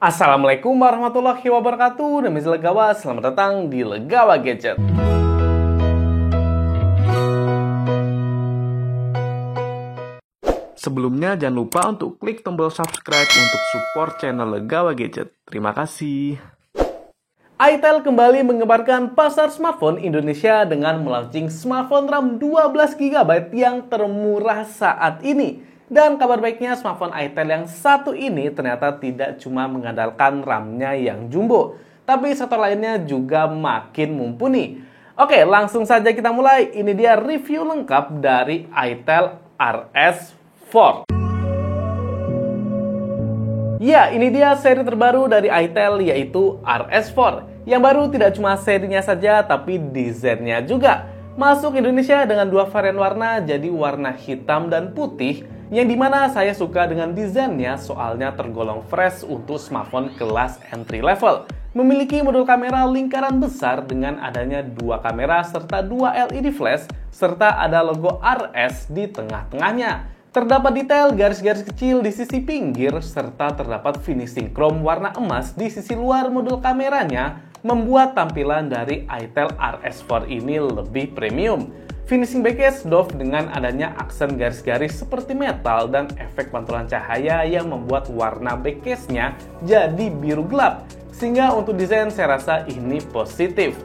Assalamualaikum warahmatullahi wabarakatuh. Nama saya Legawa, selamat datang di Legawa Gadget. Sebelumnya jangan lupa untuk klik tombol subscribe untuk support channel Legawa Gadget. Terima kasih. itel kembali mengembarkan pasar smartphone Indonesia dengan melaunching smartphone RAM 12GB yang termurah saat ini. Dan kabar baiknya, smartphone itel yang satu ini ternyata tidak cuma mengandalkan RAM-nya yang jumbo, tapi sektor lainnya juga makin mumpuni. Oke, langsung saja kita mulai. Ini dia review lengkap dari itel RS4. Ya, ini dia seri terbaru dari itel, yaitu RS4. Yang baru tidak cuma serinya saja, tapi desainnya juga. Masuk Indonesia dengan dua varian warna, jadi warna hitam dan putih, yang dimana saya suka dengan desainnya soalnya tergolong fresh untuk smartphone kelas entry level. Memiliki modul kamera lingkaran besar dengan adanya dua kamera serta dua LED flash, serta ada logo RS di tengah-tengahnya. Terdapat detail garis-garis kecil di sisi pinggir, serta terdapat finishing chrome warna emas di sisi luar modul kameranya, membuat tampilan dari itel RS4 ini lebih premium. Finishing backcase doff dengan adanya aksen garis-garis seperti metal dan efek pantulan cahaya yang membuat warna backcase-nya jadi biru gelap. Sehingga untuk desain saya rasa ini positif.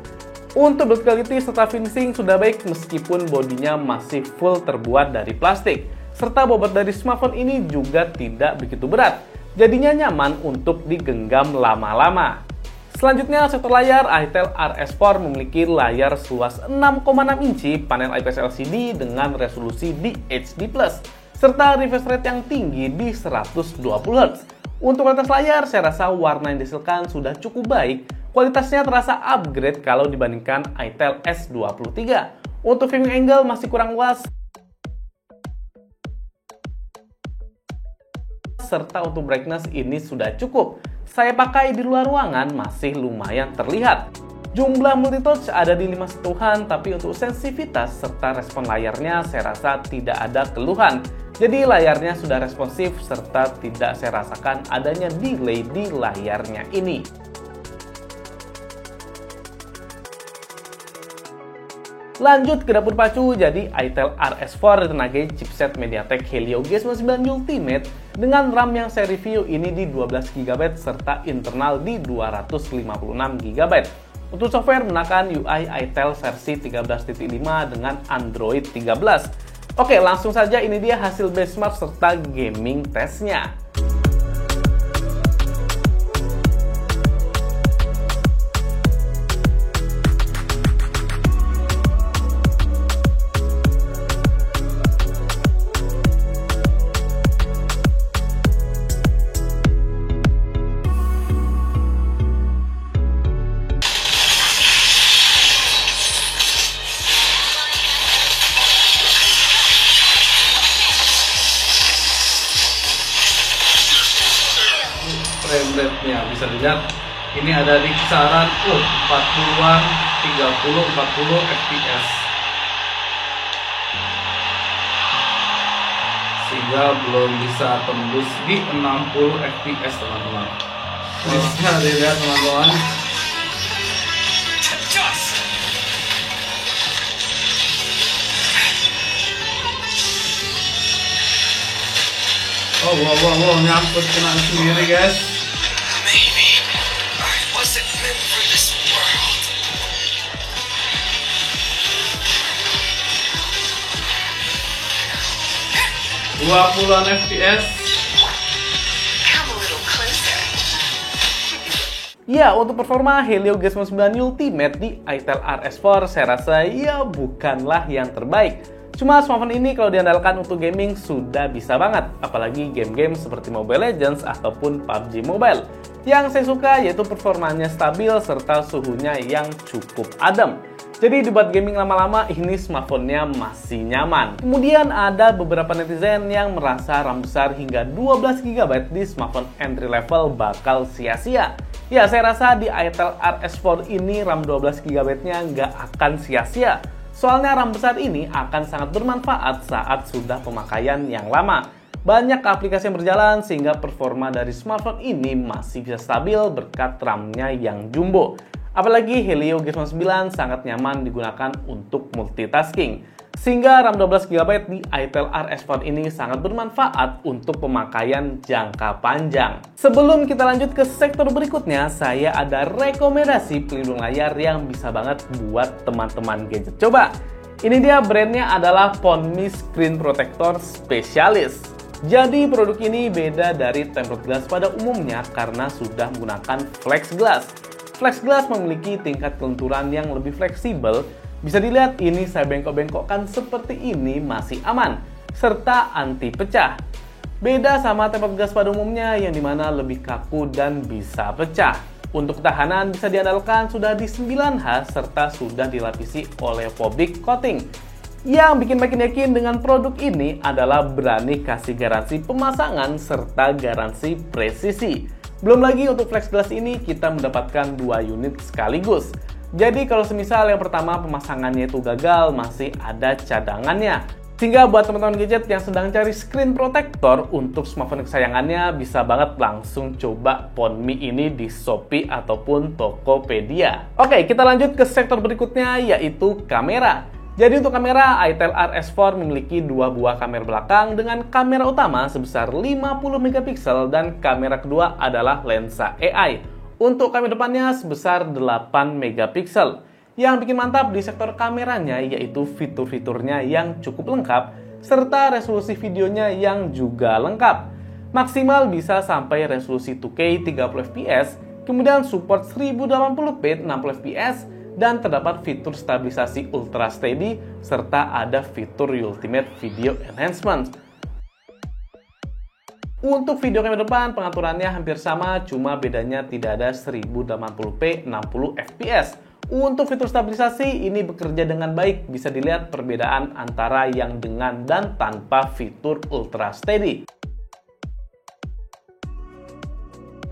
Untuk build quality serta finishing sudah baik meskipun bodinya masih full terbuat dari plastik. Serta bobot dari smartphone ini juga tidak begitu berat. Jadinya nyaman untuk digenggam lama-lama. Selanjutnya, sektor layar, itel RS4 memiliki layar seluas 6,6 inci, panel IPS LCD dengan resolusi di HD+, serta refresh rate yang tinggi di 120Hz. Untuk kualitas layar, saya rasa warna yang dihasilkan sudah cukup baik. Kualitasnya terasa upgrade kalau dibandingkan itel S23. Untuk viewing angle masih kurang luas, serta untuk brightness ini sudah cukup. Saya pakai di luar ruangan masih lumayan terlihat. Jumlah multitouch ada di 5 sentuhan, tapi untuk sensitivitas serta respon layarnya saya rasa tidak ada keluhan. Jadi layarnya sudah responsif serta tidak saya rasakan adanya delay di layarnya ini. Lanjut ke dapur pacu, jadi itel RS4 ditenagai chipset MediaTek Helio G99 Ultimate dengan RAM yang saya review ini di 12GB serta internal di 256GB. Untuk software menggunakan UI itel versi 13.5 dengan Android 13. Oke, langsung saja ini dia hasil benchmark serta gaming testnya. Frame rate-nya bisa dilihat ini ada di kisaran 40-an, 30-40 fps, sehingga belum bisa tembus di 60 fps teman-teman. Bisa dilihat teman-teman. Wow, nyangkut kena sendiri guys. 20-an fps. Ya, untuk performa Helio G99 Ultimate di itel RS4 saya rasa ya bukanlah yang terbaik. Cuma smartphone ini kalau diandalkan untuk gaming sudah bisa banget, apalagi game-game seperti Mobile Legends ataupun PUBG Mobile. Yang saya suka yaitu performanya stabil serta suhunya yang cukup adem. Jadi dibuat gaming lama-lama ini smartphone-nya masih nyaman. Kemudian ada beberapa netizen yang merasa RAM besar hingga 12GB di smartphone entry level bakal sia-sia. Ya, saya rasa di itel RS4 ini RAM 12GB-nya nggak akan sia-sia. Soalnya RAM besar ini akan sangat bermanfaat saat sudah pemakaian yang lama. Banyak aplikasi yang berjalan sehingga performa dari smartphone ini masih bisa stabil berkat RAM-nya yang jumbo. Apalagi Helio G99 sangat nyaman digunakan untuk multitasking. Sehingga RAM 12GB di Itel RS Phone ini sangat bermanfaat untuk pemakaian jangka panjang. Sebelum kita lanjut ke sektor berikutnya, saya ada rekomendasi pelindung layar yang bisa banget buat teman-teman gadget. Coba, ini dia brandnya adalah Ponmi Screen Protector Specialist. Jadi produk ini beda dari tempered glass pada umumnya karena sudah menggunakan flex glass. Flex glass memiliki tingkat kelenturan yang lebih fleksibel. Bisa dilihat ini saya bengkok-bengkokkan seperti ini masih aman, serta anti pecah. Beda sama tempered glass pada umumnya yang dimana lebih kaku dan bisa pecah. Untuk ketahanan bisa diandalkan sudah di 9H serta sudah dilapisi oleh fabric coating. Yang bikin makin yakin dengan produk ini adalah berani kasih garansi pemasangan serta garansi presisi. Belum lagi untuk flex glass ini kita mendapatkan 2 unit sekaligus. Jadi kalau semisal yang pertama pemasangannya itu gagal, masih ada cadangannya. Sehingga buat teman-teman gadget yang sedang cari screen protector untuk smartphone kesayangannya, bisa banget langsung coba Ponmi ini di Shopee ataupun Tokopedia. Oke, kita lanjut ke sektor berikutnya yaitu kamera. Jadi untuk kamera, Itel RS4 memiliki 2 buah kamera belakang dengan kamera utama sebesar 50MP dan kamera kedua adalah lensa AI. Untuk kamera depannya sebesar 8MP. Yang bikin mantap di sektor kameranya yaitu fitur-fiturnya yang cukup lengkap serta resolusi videonya yang juga lengkap. Maksimal bisa sampai resolusi 2K 30fps, kemudian support 1080p 60fps, dan terdapat fitur stabilisasi ultra steady serta ada fitur ultimate video enhancement. Untuk video kamera depan pengaturannya hampir sama, cuma bedanya tidak ada 1080p 60fps. Untuk fitur stabilisasi ini bekerja dengan baik, bisa dilihat perbedaan antara yang dengan dan tanpa fitur ultra steady.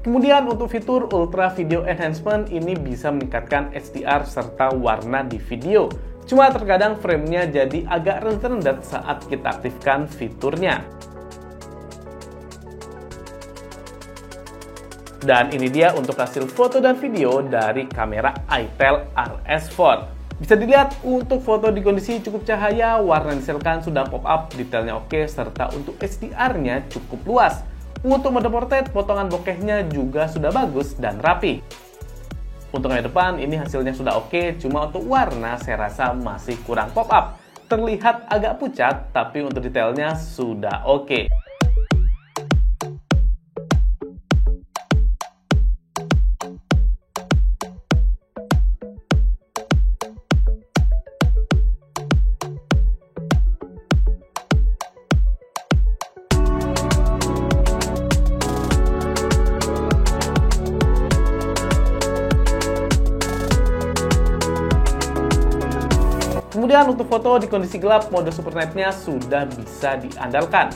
Kemudian untuk fitur Ultra Video Enhancement ini bisa meningkatkan HDR serta warna di video. Cuma terkadang framenya jadi agak rendet-rendet saat kita aktifkan fiturnya. Dan ini dia untuk hasil foto dan video dari kamera Itel RS4. Bisa dilihat untuk foto di kondisi cukup cahaya, warna yang dihasilkan sudah pop up, detailnya oke, serta untuk HDR-nya cukup luas. Untuk mode portrait, potongan bokehnya juga sudah bagus dan rapi. Untuk kamera depan, ini hasilnya sudah oke, cuma untuk warna saya rasa masih kurang pop up. Terlihat agak pucat, tapi untuk detailnya sudah oke. Kemudian untuk foto di kondisi gelap, mode Super Night-nya sudah bisa diandalkan.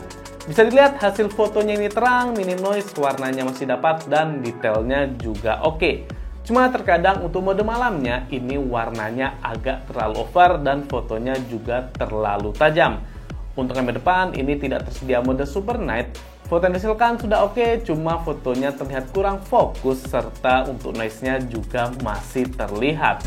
Bisa dilihat hasil fotonya ini terang, minim noise, warnanya masih dapat, dan detailnya juga oke. Cuma terkadang untuk mode malamnya, ini warnanya agak terlalu over dan fotonya juga terlalu tajam. Untuk kamera depan, ini tidak tersedia mode Super Night. Foto yang dihasilkan sudah oke, cuma fotonya terlihat kurang fokus, serta untuk noise-nya juga masih terlihat.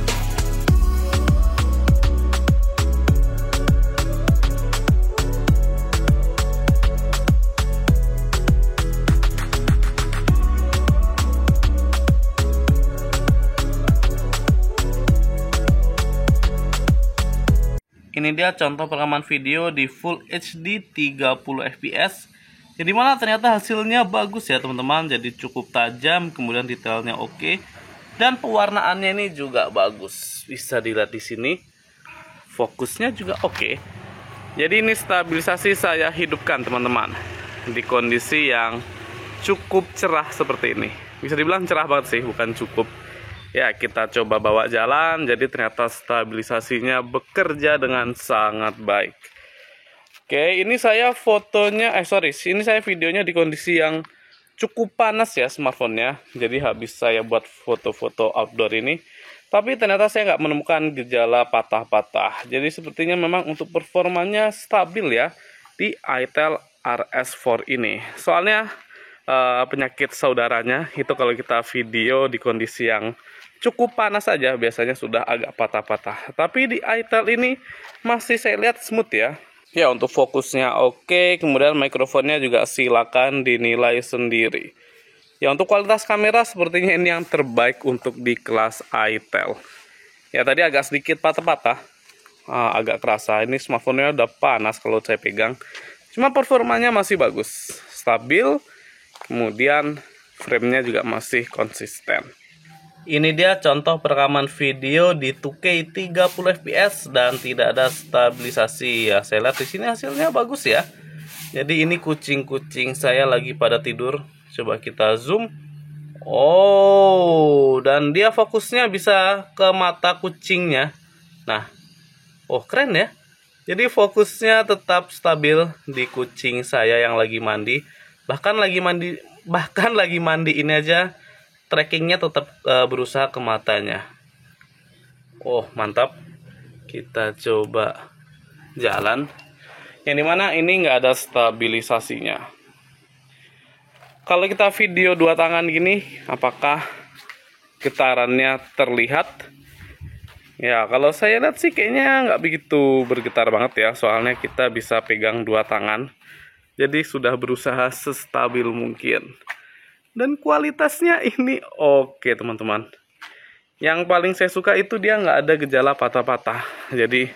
Ini dia contoh perekaman video di Full HD 30fps. Jadi mana ternyata hasilnya bagus ya teman-teman. Jadi cukup tajam, kemudian detailnya oke, dan pewarnaannya ini juga bagus. Bisa dilihat di sini. Fokusnya juga oke. Jadi ini stabilisasi saya hidupkan teman-teman di kondisi yang cukup cerah seperti ini. Bisa dibilang cerah banget sih, bukan cukup. Ya, kita coba bawa jalan, jadi ternyata stabilisasinya bekerja dengan sangat baik. Oke, ini saya fotonya, ini saya videonya di kondisi yang cukup panas ya smartphone-nya. Jadi habis saya buat foto-foto outdoor ini. Tapi ternyata saya nggak menemukan gejala patah-patah. Jadi sepertinya memang untuk performanya stabil ya di Itel RS4 ini. Soalnya penyakit saudaranya itu kalau kita video di kondisi yang cukup panas saja biasanya sudah agak patah-patah. Tapi di itel ini masih saya lihat smooth ya. Ya, untuk fokusnya oke, kemudian mikrofonnya juga silakan dinilai sendiri. Ya, untuk kualitas kamera sepertinya ini yang terbaik untuk di kelas itel. Ya, tadi agak sedikit patah-patah. Agak kerasa, ini smartphone-nya udah panas kalau saya pegang. Cuma performanya masih bagus, stabil, kemudian frame-nya juga masih konsisten. Ini dia contoh perekaman video di 2K 30 fps dan tidak ada stabilisasi ya. Saya lihat di sini hasilnya bagus ya. Jadi ini kucing-kucing saya lagi pada tidur. Coba kita zoom. Oh, dan dia fokusnya bisa ke mata kucingnya. Nah, oh keren ya. Jadi fokusnya tetap stabil di kucing saya yang lagi mandi. Bahkan lagi mandi ini aja trackingnya tetap berusaha ke matanya. Oh mantap. Kita coba jalan. Yang dimana ini nggak ada stabilisasinya. Kalau kita video dua tangan gini, apakah getarannya terlihat? Ya kalau saya lihat sih kayaknya nggak begitu bergetar banget ya. Soalnya kita bisa pegang dua tangan. Jadi sudah berusaha sestabil mungkin. Dan kualitasnya ini oke teman-teman. Yang paling saya suka itu dia nggak ada gejala patah-patah. Jadi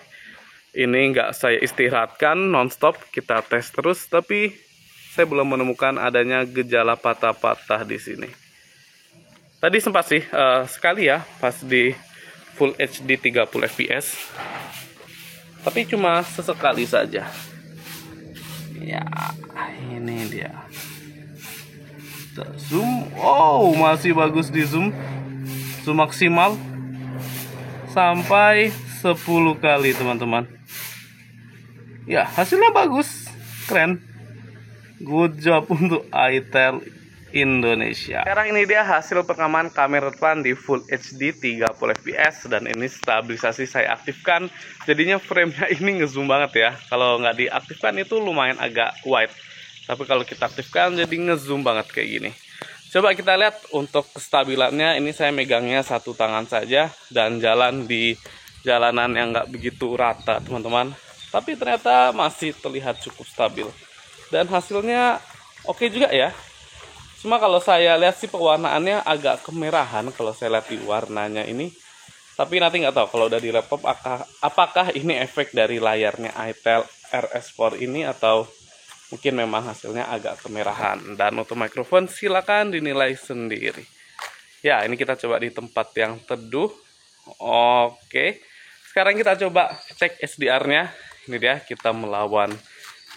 ini nggak saya istirahatkan nonstop, kita tes terus. Tapi saya belum menemukan adanya gejala patah-patah di sini. Tadi sempat sih sekali ya pas di Full HD 30 fps. Tapi cuma sesekali saja. Ya ini dia. Zoom, oh masih bagus di zoom maksimal sampai 10 kali teman-teman. Ya hasilnya bagus, keren, good job untuk itel Indonesia. Sekarang ini dia hasil perekaman kamera depan di Full HD 30 fps dan ini stabilisasi saya aktifkan, jadinya framenya ini ngezoom banget ya. Kalau nggak diaktifkan itu lumayan agak wide. Tapi kalau kita aktifkan jadi ngezoom banget kayak gini. Coba kita lihat untuk kestabilannya. Ini saya megangnya satu tangan saja dan jalan di jalanan yang nggak begitu rata teman-teman. Tapi ternyata masih terlihat cukup stabil. Dan hasilnya oke juga ya. Cuma kalau saya lihat sih pewarnaannya agak kemerahan kalau saya lihat di warnanya ini. Tapi nanti nggak tahu kalau udah di laptop apakah ini efek dari layarnya itel RS4 ini atau mungkin memang hasilnya agak kemerahan. Dan untuk mikrofon silakan dinilai sendiri. Ya ini kita coba di tempat yang teduh. Oke. Sekarang kita coba cek SDR-nya. Ini dia kita melawan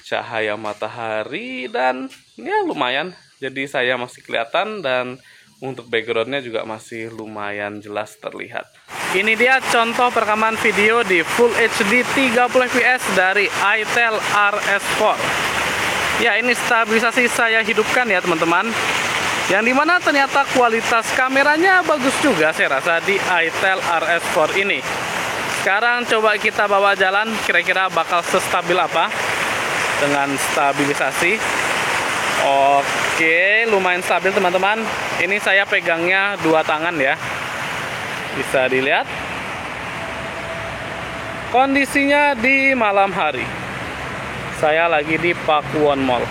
cahaya matahari dan ya lumayan. Jadi saya masih kelihatan dan untuk backgroundnya juga masih lumayan jelas terlihat. Ini dia contoh perekaman video di Full HD 30 fps dari itel RS4. Ya ini stabilisasi saya hidupkan ya teman-teman. Yang dimana ternyata kualitas kameranya bagus juga saya rasa di itel RS4 ini. Sekarang coba kita bawa jalan, kira-kira bakal sestabil apa dengan stabilisasi. Oke, lumayan stabil teman-teman. Ini saya pegangnya dua tangan ya. Bisa dilihat. Kondisinya di malam hari. Saya lagi di Pakuwon Mall.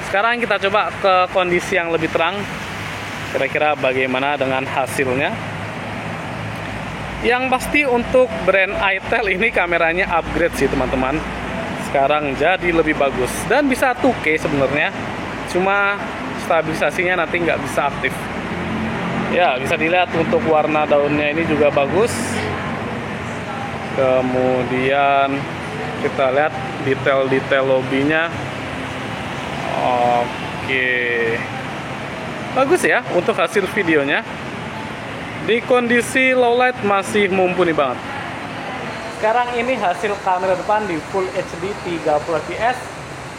Sekarang kita coba ke kondisi yang lebih terang. Kira-kira bagaimana dengan hasilnya. Yang pasti untuk brand itel ini kameranya upgrade sih teman-teman. Sekarang jadi lebih bagus. Dan bisa 2K sebenarnya. Cuma stabilisasinya nanti nggak bisa aktif. Ya bisa dilihat untuk warna daunnya ini juga bagus. Kemudian kita lihat detail-detail lobbynya. Oke, bagus ya untuk hasil videonya. Di kondisi low light masih mumpuni banget. Sekarang ini hasil kamera depan di Full HD 30 fps.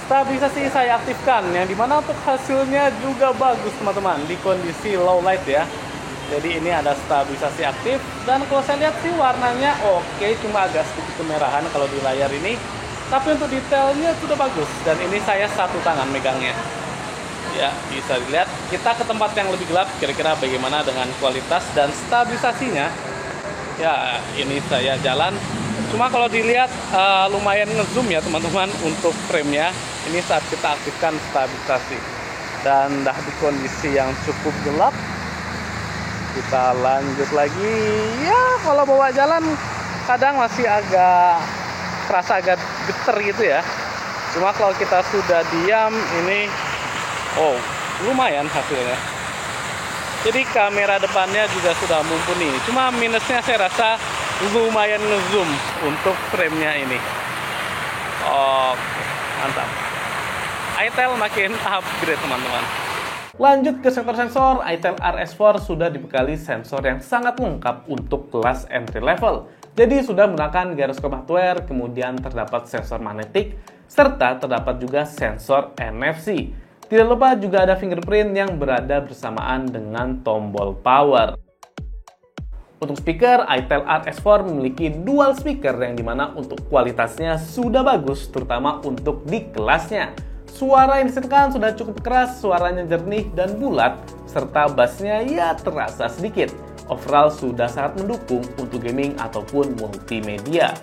Stabilisasi saya aktifkan, yang dimana untuk hasilnya juga bagus teman-teman di kondisi low light ya. Jadi ini ada stabilisasi aktif dan kalau saya lihat sih warnanya oke, cuma agak sedikit kemerahan kalau di layar ini. Tapi untuk detailnya sudah bagus, dan ini saya satu tangan megangnya. Ya, bisa dilihat. Kita ke tempat yang lebih gelap, kira-kira bagaimana dengan kualitas dan stabilisasinya. Ya, ini saya jalan. Cuma kalau dilihat lumayan ngezoom ya teman-teman untuk framenya. Ini saat kita aktifkan stabilisasi. Dan dah di kondisi yang cukup gelap. Kita lanjut lagi. Ya, kalau bawa jalan kadang masih terasa agak geter gitu ya. Cuma kalau kita sudah diam ini, oh lumayan hasilnya. Jadi kamera depannya juga sudah mumpuni. Cuma minusnya saya rasa lumayan ngezoom untuk framenya ini. Oke, mantap. iTel makin upgrade teman-teman. Lanjut ke sektor sensor, iTel RS4 sudah dibekali sensor yang sangat lengkap untuk kelas entry level. Jadi sudah menggunakan gyroscope hardware, kemudian terdapat sensor magnetik, serta terdapat juga sensor NFC. Tidak lupa juga ada fingerprint yang berada bersamaan dengan tombol power. Untuk speaker, iTel RS4 memiliki dual speaker yang dimana untuk kualitasnya sudah bagus, terutama untuk di kelasnya. Suara yang disetelkan sudah cukup keras, suaranya jernih dan bulat, serta bassnya ya terasa sedikit. Overall sudah sangat mendukung untuk gaming ataupun multimedia.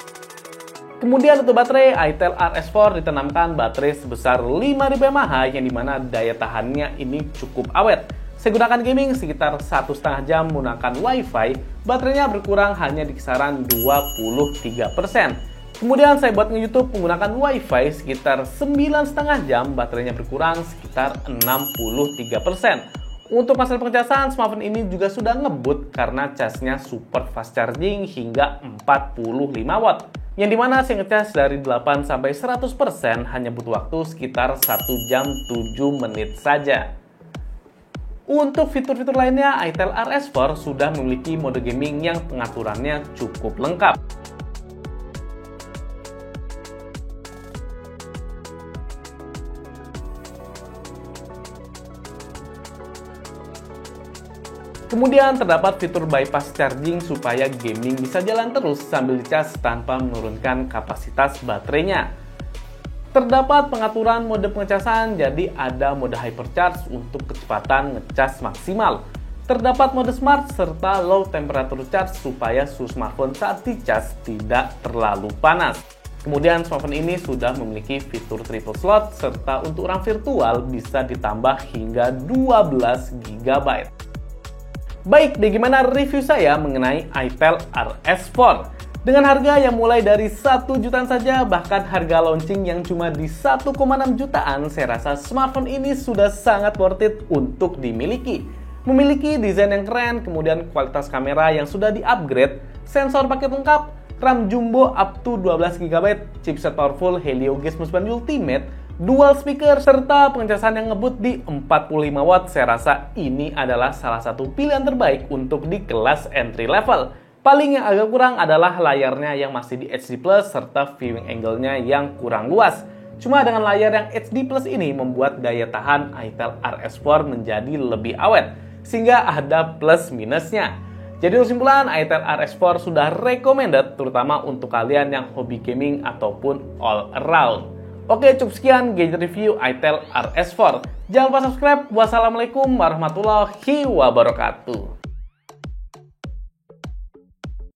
Kemudian untuk baterai, iTel RS4 ditanamkan baterai sebesar 5000 mAh yang dimana daya tahannya ini cukup awet. Saya gunakan gaming sekitar 1,5 jam menggunakan WiFi, baterainya berkurang hanya di kisaran 23%. Kemudian saya buat nge-YouTube menggunakan WiFi sekitar 9,5 jam, baterainya berkurang sekitar 63%. Untuk masalah pengecasan, smartphone ini juga sudah ngebut karena casnya super fast charging hingga 45 watt. Yang dimana saya ngecas dari 8 sampai 100% hanya butuh waktu sekitar 1 jam 7 menit saja. Untuk fitur-fitur lainnya, iTel RS4 sudah memiliki mode gaming yang pengaturannya cukup lengkap. Kemudian terdapat fitur bypass charging supaya gaming bisa jalan terus sambil dicas tanpa menurunkan kapasitas baterainya. Terdapat pengaturan mode pengecasan, jadi ada mode hypercharge untuk kecepatan ngecas maksimal. Terdapat mode smart serta low temperature charge supaya suhu smartphone saat dicas tidak terlalu panas. Kemudian smartphone ini sudah memiliki fitur triple slot serta untuk RAM virtual bisa ditambah hingga 12 GB. Baik, bagaimana review saya mengenai iTel RS4? Dengan harga yang mulai dari 1 jutaan saja, bahkan harga launching yang cuma di 1,6 jutaan, saya rasa smartphone ini sudah sangat worth it untuk dimiliki. Memiliki desain yang keren, kemudian kualitas kamera yang sudah di-upgrade, sensor paket lengkap, RAM jumbo up to 12 GB, chipset powerful Helio G99 Ultimate, dual speaker, serta pengecasan yang ngebut di 45 watt, saya rasa ini adalah salah satu pilihan terbaik untuk di kelas entry level. Paling yang agak kurang adalah layarnya yang masih di HD+, serta viewing angle-nya yang kurang luas. Cuma dengan layar yang HD+ ini membuat daya tahan iTel RS4 menjadi lebih awet, sehingga ada plus minusnya. Jadi untuk kesimpulan, iTel RS4 sudah recommended, terutama untuk kalian yang hobi gaming ataupun all around. Oke, cukup sekian gadget review iTel RS4. Jangan lupa subscribe. Wassalamualaikum warahmatullahi wabarakatuh.